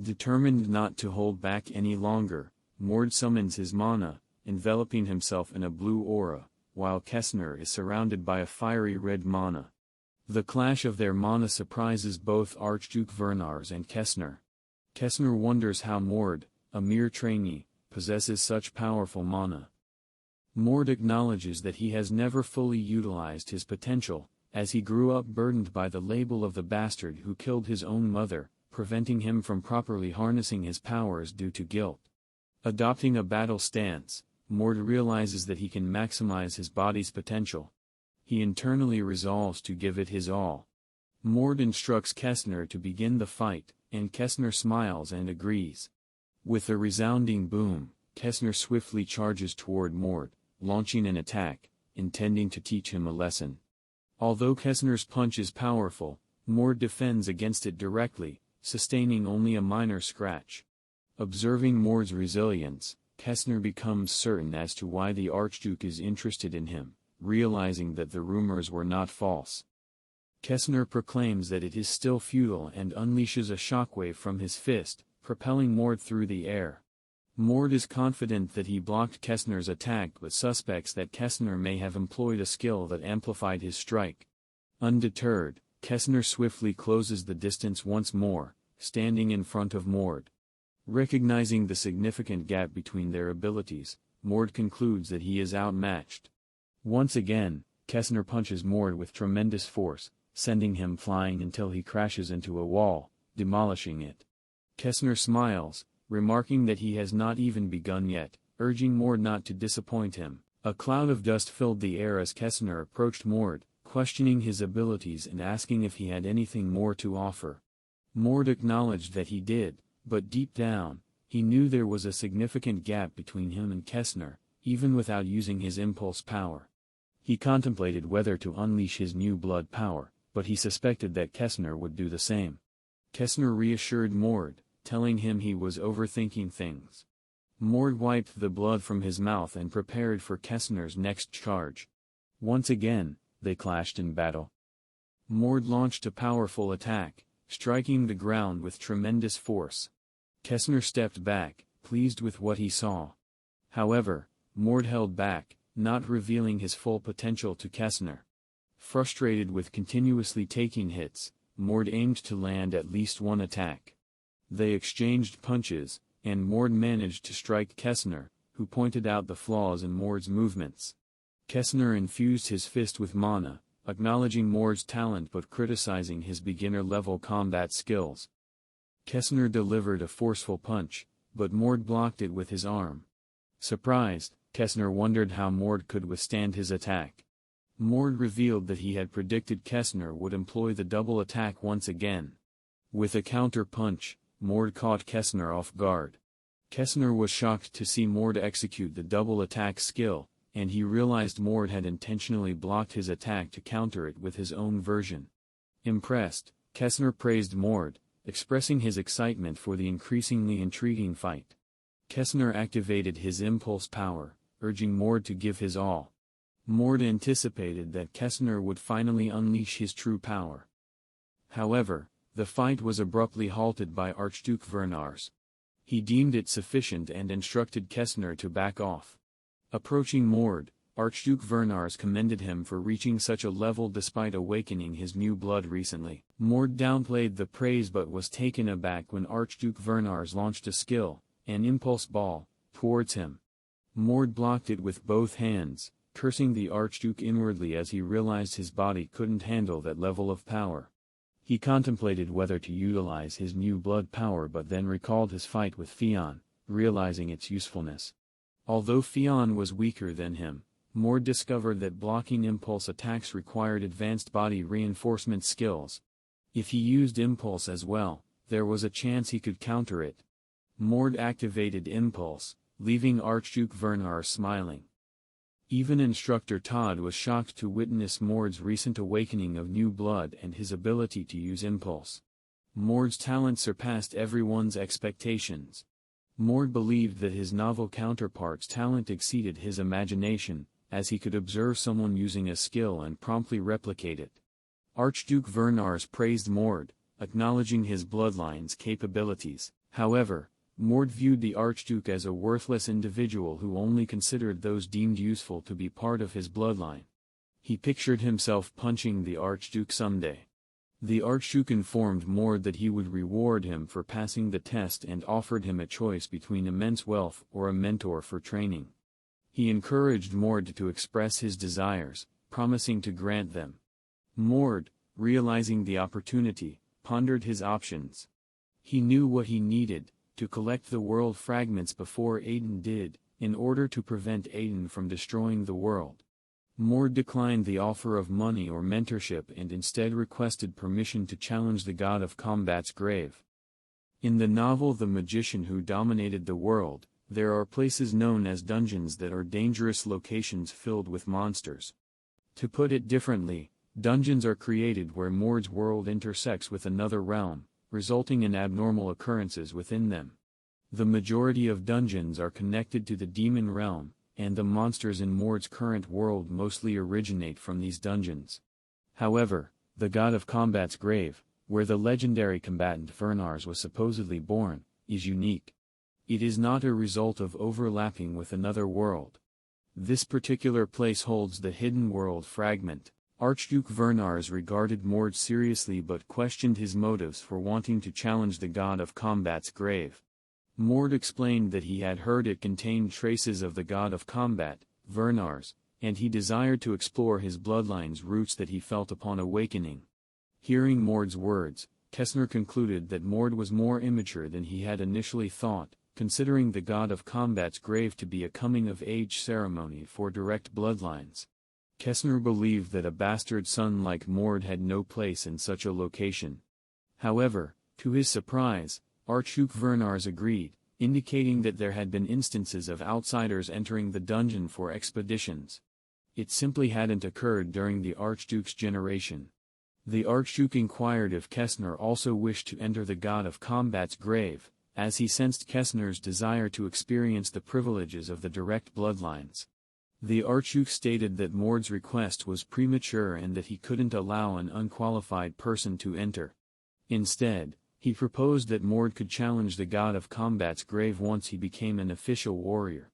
Speaker 1: Determined not to hold back any longer, Mord summons his mana, enveloping himself in a blue aura, while Kessner is surrounded by a fiery red mana. The clash of their mana surprises both Archduke Vernars and Kessner. Kessner wonders how Mord, a mere trainee, possesses such powerful mana. Mord acknowledges that he has never fully utilized his potential, as he grew up burdened by the label of the bastard who killed his own mother, preventing him from properly harnessing his powers due to guilt. Adopting a battle stance, Mord realizes that he can maximize his body's potential. He internally resolves to give it his all. Mord instructs Kessner to begin the fight, and Kessner smiles and agrees. With a resounding boom, Kessner swiftly charges toward Mord, launching an attack, intending to teach him a lesson. Although Kessner's punch is powerful, Mord defends against it directly, sustaining only a minor scratch. Observing Mord's resilience, Kessner becomes certain as to why the Archduke is interested in him, realizing that the rumors were not false. Kessner proclaims that it is still futile and unleashes a shockwave from his fist, propelling Mord through the air. Mord is confident that he blocked Kessner's attack but suspects that Kessner may have employed a skill that amplified his strike. Undeterred, Kessner swiftly closes the distance once more, standing in front of Mord. Recognizing the significant gap between their abilities, Mord concludes that he is outmatched. Once again, Kessner punches Mord with tremendous force, sending him flying until he crashes into a wall, demolishing it. Kessner smiles, remarking that he has not even begun yet, urging Mord not to disappoint him. A cloud of dust filled the air as Kessner approached Mord, questioning his abilities and asking if he had anything more to offer. Mord acknowledged that he did, but deep down, he knew there was a significant gap between him and Kessner, even without using his impulse power. He contemplated whether to unleash his new blood power, but he suspected that Kessner would do the same. Kessner reassured Mord, telling him he was overthinking things. Mord wiped the blood from his mouth and prepared for Kessner's next charge. Once again, they clashed in battle. Mord launched a powerful attack, striking the ground with tremendous force. Kessner stepped back, pleased with what he saw. However, Mord held back, not revealing his full potential to Kessner. Frustrated with continuously taking hits, Mord aimed to land at least one attack. They exchanged punches, and Mord managed to strike Kessner, who pointed out the flaws in Mord's movements. Kessner infused his fist with mana, acknowledging Mord's talent but criticizing his beginner-level combat skills. Kessner delivered a forceful punch, but Mord blocked it with his arm. Surprised, Kessner wondered how Mord could withstand his attack. Mord revealed that he had predicted Kessner would employ the double attack once again. With a counter-punch, Mord caught Kessner off guard. Kessner was shocked to see Mord execute the double attack skill, and he realized Mord had intentionally blocked his attack to counter it with his own version. Impressed, Kessner praised Mord, expressing his excitement for the increasingly intriguing fight. Kessner activated his impulse power, urging Mord to give his all. Mord anticipated that Kessner would finally unleash his true power. However, the fight was abruptly halted by Archduke Vernars. He deemed it sufficient and instructed Kessner to back off. Approaching Mord, Archduke Vernars commended him for reaching such a level despite awakening his new blood recently. Mord downplayed the praise but was taken aback when Archduke Vernars launched a skill, an impulse ball, towards him. Mord blocked it with both hands, cursing the Archduke inwardly as he realized his body couldn't handle that level of power. He contemplated whether to utilize his new blood power but then recalled his fight with Fionn, realizing its usefulness. Although Fionn was weaker than him, Mord discovered that blocking impulse attacks required advanced body reinforcement skills. If he used impulse as well, there was a chance he could counter it. Mord activated impulse, leaving Archduke Vernars smiling. Even Instructor Todd was shocked to witness Mord's recent awakening of new blood and his ability to use impulse. Mord's talent surpassed everyone's expectations. Mord believed that his novel counterpart's talent exceeded his imagination, as he could observe someone using a skill and promptly replicate it. Archduke Vernars praised Mord, acknowledging his bloodline's capabilities. However, Mord viewed the Archduke as a worthless individual who only considered those deemed useful to be part of his bloodline. He pictured himself punching the Archduke someday. The Archduke informed Mord that he would reward him for passing the test and offered him a choice between immense wealth or a mentor for training. He encouraged Mord to express his desires, promising to grant them. Mord, realizing the opportunity, pondered his options. He knew what he needed: to collect the world fragments before Aiden did, in order to prevent Aiden from destroying the world. Mord declined the offer of money or mentorship and instead requested permission to challenge the god of combat's grave. In the novel The Magician Who Dominated the World, there are places known as dungeons that are dangerous locations filled with monsters. To put it differently, dungeons are created where Mord's world intersects with another realm, resulting in abnormal occurrences within them. The majority of dungeons are connected to the demon realm, and the monsters in Mord's current world mostly originate from these dungeons. However, the god of combat's grave, where the legendary combatant Vernars was supposedly born, is unique. It is not a result of overlapping with another world. This particular place holds the hidden world fragment. Archduke Vernars regarded Mord seriously but questioned his motives for wanting to challenge the god of combat's grave. Mord explained that he had heard it contained traces of the god of combat, Vernars, and he desired to explore his bloodline's roots that he felt upon awakening. Hearing Mord's words, Kessner concluded that Mord was more immature than he had initially thought, considering the god of combat's grave to be a coming-of-age ceremony for direct bloodlines. Kessner believed that a bastard son like Mord had no place in such a location. However, to his surprise, Archduke Vernars agreed, indicating that there had been instances of outsiders entering the dungeon for expeditions. It simply hadn't occurred during the Archduke's generation. The Archduke inquired if Kessner also wished to enter the god of combat's grave, as he sensed Kessner's desire to experience the privileges of the direct bloodlines. The Archduke stated that Mord's request was premature and that he couldn't allow an unqualified person to enter. Instead, he proposed that Mord could challenge the god of combat's grave once he became an official warrior.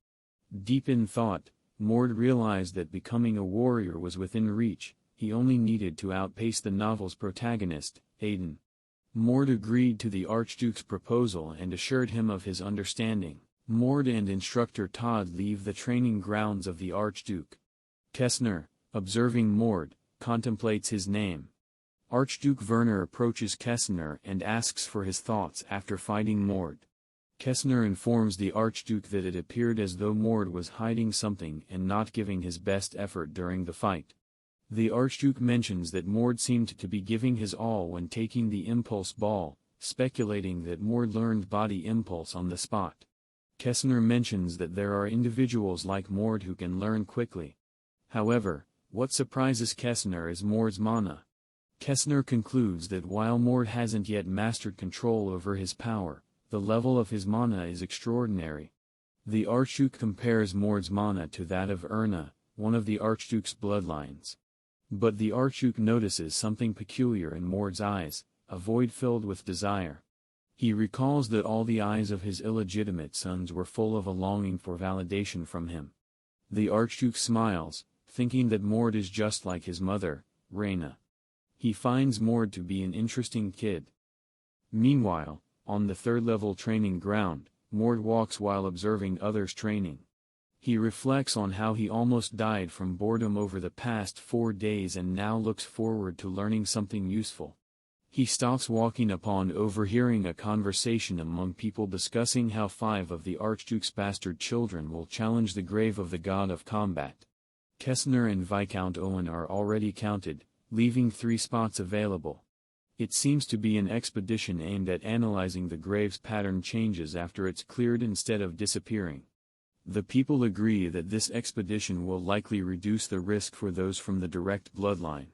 Speaker 1: Deep in thought, Mord realized that becoming a warrior was within reach. He only needed to outpace the novel's protagonist, Aiden. Mord agreed to the Archduke's proposal and assured him of his understanding. Mord and instructor Todd leave the training grounds of the Archduke. Kessner, observing Mord, contemplates his name. Archduke Werner approaches Kessner and asks for his thoughts after fighting Mord. Kessner informs the Archduke that it appeared as though Mord was hiding something and not giving his best effort during the fight. The Archduke mentions that Mord seemed to be giving his all when taking the impulse ball, speculating that Mord learned body impulse on the spot. Kessner mentions that there are individuals like Mord who can learn quickly. However, what surprises Kessner is Mord's mana. Kessner concludes that while Mord hasn't yet mastered control over his power, the level of his mana is extraordinary. The Archduke compares Mord's mana to that of Erna, one of the Archduke's bloodlines. But the Archduke notices something peculiar in Mord's eyes, a void filled with desire. He recalls that all the eyes of his illegitimate sons were full of a longing for validation from him. The Archduke smiles, thinking that Mord is just like his mother, Reyna. He finds Mord to be an interesting kid. Meanwhile, on the third-level training ground, Mord walks while observing others training. He reflects on how he almost died from boredom over the past 4 days and now looks forward to learning something useful. He stops walking upon overhearing a conversation among people discussing how 5 of the Archduke's bastard children will challenge the grave of the god of combat. Kessner and Viscount Owen are already counted, leaving 3 spots available. It seems to be an expedition aimed at analyzing the grave's pattern changes after it's cleared instead of disappearing. The people agree that this expedition will likely reduce the risk for those from the direct bloodline.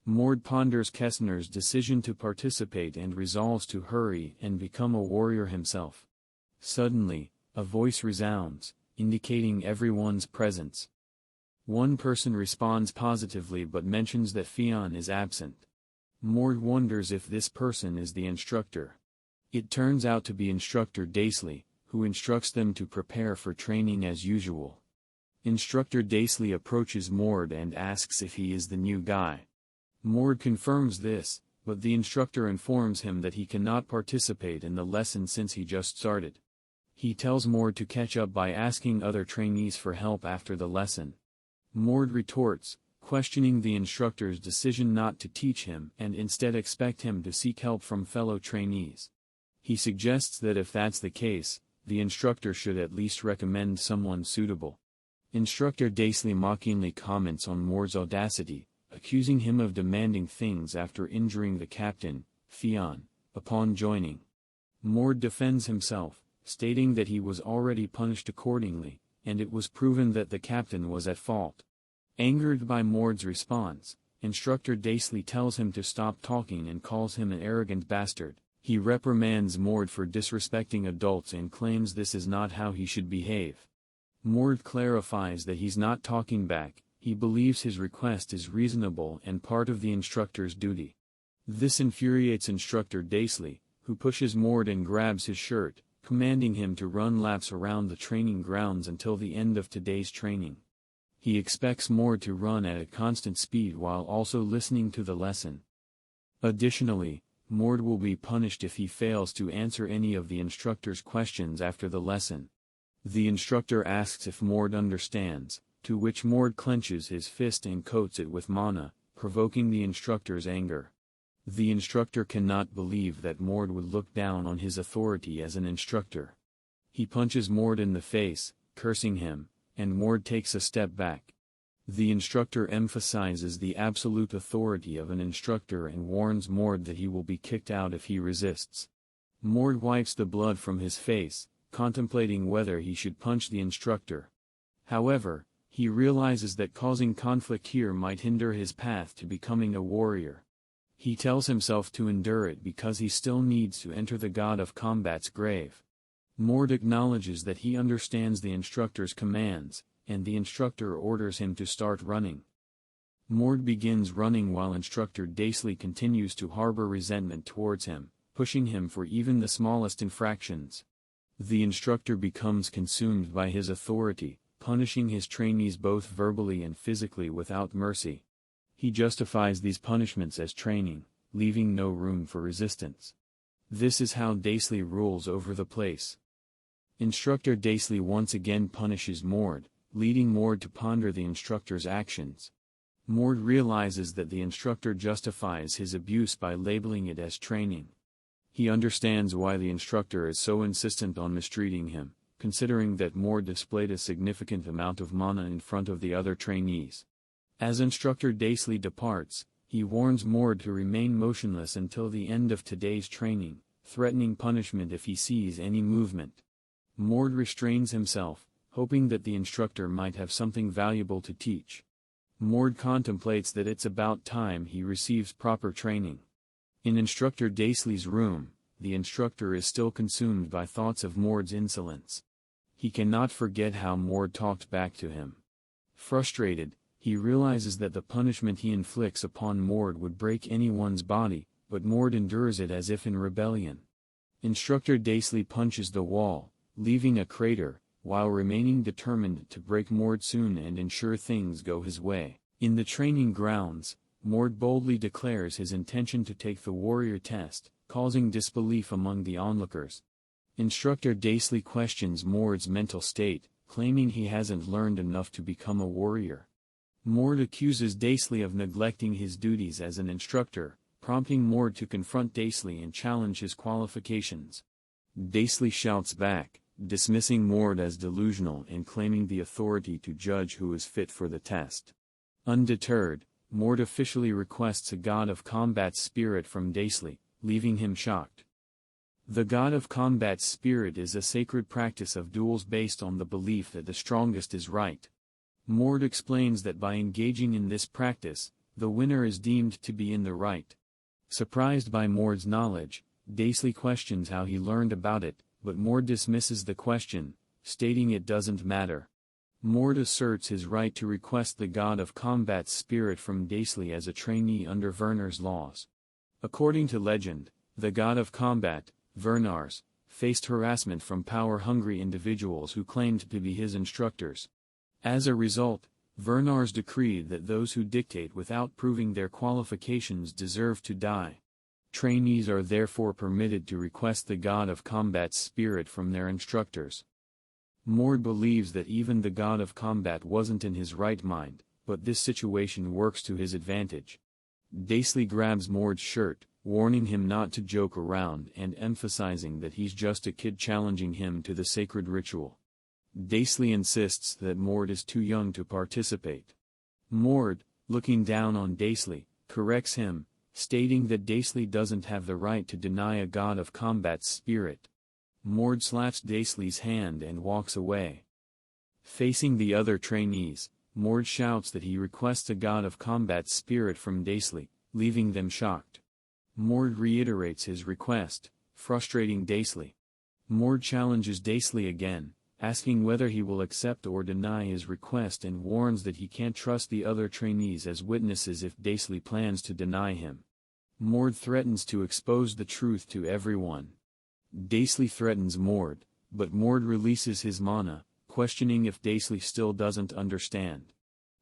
Speaker 1: Mord ponders Kessner's decision to participate and resolves to hurry and become a warrior himself. Suddenly, a voice resounds, indicating everyone's presence. One person responds positively but mentions that Fionn is absent. Mord wonders if this person is the instructor. It turns out to be Instructor Daisley, who instructs them to prepare for training as usual. Instructor Daisley approaches Mord and asks if he is the new guy. Mord confirms this, but the instructor informs him that he cannot participate in the lesson since he just started. He tells Mord to catch up by asking other trainees for help after the lesson. Mord retorts, questioning the instructor's decision not to teach him and instead expect him to seek help from fellow trainees. He suggests that if that's the case, the instructor should at least recommend someone suitable. Instructor Daisley mockingly comments on Mord's audacity, accusing him of demanding things after injuring the captain, Fionn, upon joining. Mord defends himself, stating that he was already punished accordingly, and it was proven that the captain was at fault. Angered by Mord's response, Instructor Daisley tells him to stop talking and calls him an arrogant bastard. He reprimands Mord for disrespecting adults and claims this is not how he should behave. Mord clarifies that he's not talking back, he believes his request is reasonable and part of the instructor's duty. This infuriates Instructor Daisley, who pushes Mord and grabs his shirt, commanding him to run laps around the training grounds until the end of today's training. He expects Mord to run at a constant speed while also listening to the lesson. Additionally, Mord will be punished if he fails to answer any of the instructor's questions after the lesson. The instructor asks if Mord understands, to which Mord clenches his fist and coats it with mana, provoking the instructor's anger. The instructor cannot believe that Mord would look down on his authority as an instructor. He punches Mord in the face, cursing him, and Mord takes a step back. The instructor emphasizes the absolute authority of an instructor and warns Mord that he will be kicked out if he resists. Mord wipes the blood from his face, contemplating whether he should punch the instructor. However, he realizes that causing conflict here might hinder his path to becoming a warrior. He tells himself to endure it because he still needs to enter the god of combat's grave. Mord acknowledges that he understands the instructor's commands, and the instructor orders him to start running. Mord begins running while Instructor Daisley continues to harbor resentment towards him, pushing him for even the smallest infractions. The instructor becomes consumed by his authority, punishing his trainees both verbally and physically without mercy. He justifies these punishments as training, leaving no room for resistance. This is how Daisley rules over the place. Instructor Daisley once again punishes Mord, leading Mord to ponder the instructor's actions. Mord realizes that the instructor justifies his abuse by labeling it as training. He understands why the instructor is so insistent on mistreating him, considering that Mord displayed a significant amount of mana in front of the other trainees. As Instructor Daisley departs, he warns Mord to remain motionless until the end of today's training, threatening punishment if he sees any movement. Mord restrains himself, hoping that the instructor might have something valuable to teach. Mord contemplates that it's about time he receives proper training. In Instructor Daisley's room, the instructor is still consumed by thoughts of Mord's insolence. He cannot forget how Mord talked back to him. Frustrated, he realizes that the punishment he inflicts upon Mord would break anyone's body, but Mord endures it as if in rebellion. Instructor Daisley punches the wall, leaving a crater, while remaining determined to break Mord soon and ensure things go his way. In the training grounds, Mord boldly declares his intention to take the warrior test, causing disbelief among the onlookers. Instructor Daisley questions Mord's mental state, claiming he hasn't learned enough to become a warrior. Mord accuses Daisley of neglecting his duties as an instructor, prompting Mord to confront Daisley and challenge his qualifications. Daisley shouts back, dismissing Mord as delusional and claiming the authority to judge who is fit for the test. Undeterred, Mord officially requests a god of combat's spirit from Daisley, leaving him shocked. The god of combat's spirit is a sacred practice of duels based on the belief that the strongest is right. Mord explains that by engaging in this practice, the winner is deemed to be in the right. Surprised by Mord's knowledge, Daisley questions how he learned about it, but Mord dismisses the question, stating it doesn't matter. Mord asserts his right to request the god of combat's spirit from Daisley as a trainee under Vernars' laws. According to legend, the god of combat, Vernars, faced harassment from power-hungry individuals who claimed to be his instructors. As a result, Vernars decreed that those who dictate without proving their qualifications deserve to die. Trainees are therefore permitted to request the god of combat's spirit from their instructors. Mord believes that even the god of combat wasn't in his right mind, but this situation works to his advantage. Daisley grabs Mord's shirt, warning him not to joke around and emphasizing that he's just a kid challenging him to the sacred ritual. Daisley insists that Mord is too young to participate. Mord, looking down on Daisley, corrects him, stating that Daisley doesn't have the right to deny a god of combat's spirit. Mord slaps Daisley's hand and walks away. Facing the other trainees, Mord shouts that he requests a god of combat's spirit from Daisley, leaving them shocked. Mord reiterates his request, frustrating Daisley. Mord challenges Daisley again, asking whether he will accept or deny his request and warns that he can't trust the other trainees as witnesses if Daisley plans to deny him. Mord threatens to expose the truth to everyone. Daisley threatens Mord, but Mord releases his mana, questioning if Daisley still doesn't understand.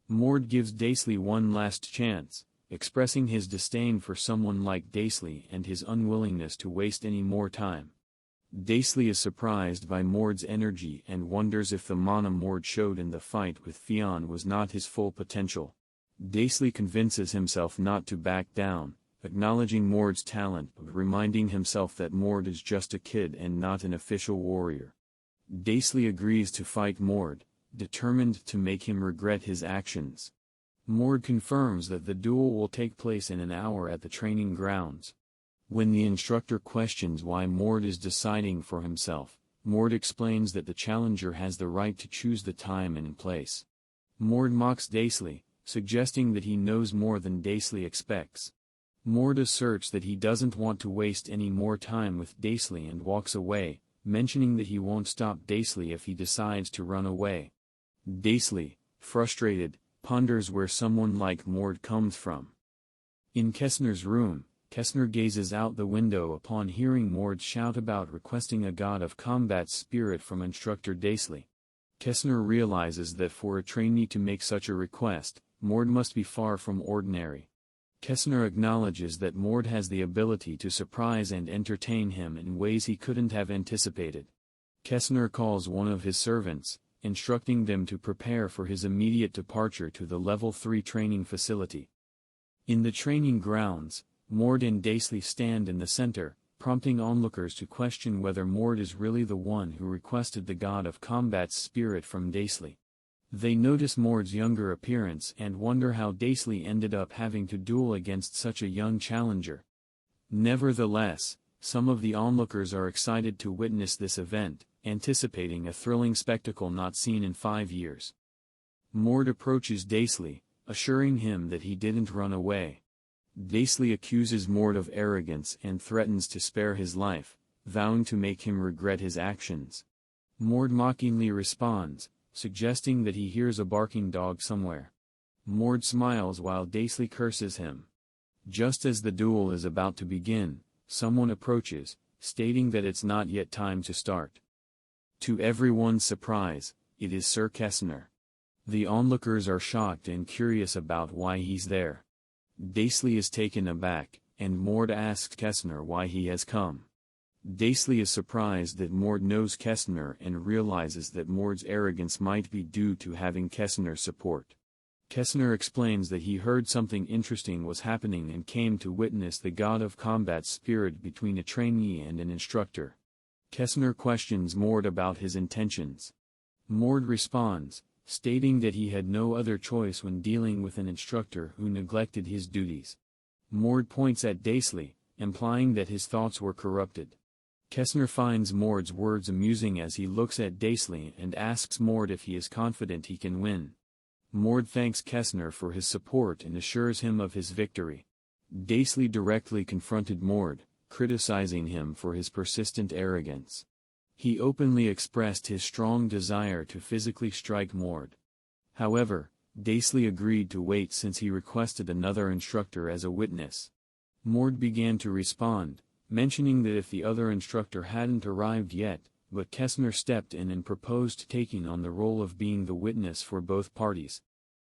Speaker 1: Mord gives Daisley one last chance, expressing his disdain for someone like Daisley and his unwillingness to waste any more time. Daisley is surprised by Mord's energy and wonders if the mana Mord showed in the fight with Fionn was not his full potential. Daisley convinces himself not to back down, acknowledging Mord's talent but reminding himself that Mord is just a kid and not an official warrior. Daisley agrees to fight Mord, determined to make him regret his actions. Mord confirms that the duel will take place in an hour at the training grounds. When the instructor questions why Mord is deciding for himself, Mord explains that the challenger has the right to choose the time and place. Mord mocks Daisley, suggesting that he knows more than Daisley expects. Mord asserts that he doesn't want to waste any more time with Daisley and walks away, mentioning that he won't stop Daisley if he decides to run away. Daisley, frustrated, ponders where someone like Mord comes from. In Kessner's room, Kessner gazes out the window upon hearing Mord shout about requesting a god of combat's spirit from instructor Daisley. Kessner realizes that for a trainee to make such a request, Mord must be far from ordinary. Kessner acknowledges that Mord has the ability to surprise and entertain him in ways he couldn't have anticipated. Kessner calls one of his servants, instructing them to prepare for his immediate departure to the Level 3 training facility. In the training grounds, Mord and Daisley stand in the center, prompting onlookers to question whether Mord is really the one who requested the god of combat's spirit from Daisley. They notice Mord's younger appearance and wonder how Daisley ended up having to duel against such a young challenger. Nevertheless, some of the onlookers are excited to witness this event, anticipating a thrilling spectacle not seen in 5 years. Mord approaches Daisley, assuring him that he didn't run away. Daisley accuses Mord of arrogance and threatens to spare his life, vowing to make him regret his actions. Mord mockingly responds, suggesting that he hears a barking dog somewhere. Mord smiles while Daisley curses him. Just as the duel is about to begin, someone approaches, stating that it's not yet time to start. To everyone's surprise, it is Sir Kessner. The onlookers are shocked and curious about why he's there. Daisley is taken aback, and Mord asks Kessner why he has come. Daisley is surprised that Mord knows Kessner and realizes that Mord's arrogance might be due to having Kessner's support. Kessner explains that he heard something interesting was happening and came to witness the god of combat spirit between a trainee and an instructor. Kessner questions Mord about his intentions. Mord responds, stating that he had no other choice when dealing with an instructor who neglected his duties. Mord points at Daisley, implying that his thoughts were corrupted. Kessner finds Mord's words amusing as he looks at Daisley and asks Mord if he is confident he can win. Mord thanks Kessner for his support and assures him of his victory. Daisley directly confronted Mord, criticizing him for his persistent arrogance. He openly expressed his strong desire to physically strike Mord. However, Daisley agreed to wait since he requested another instructor as a witness. Mord began to respond, mentioning that if the other instructor hadn't arrived yet, but Kessner stepped in and proposed taking on the role of being the witness for both parties.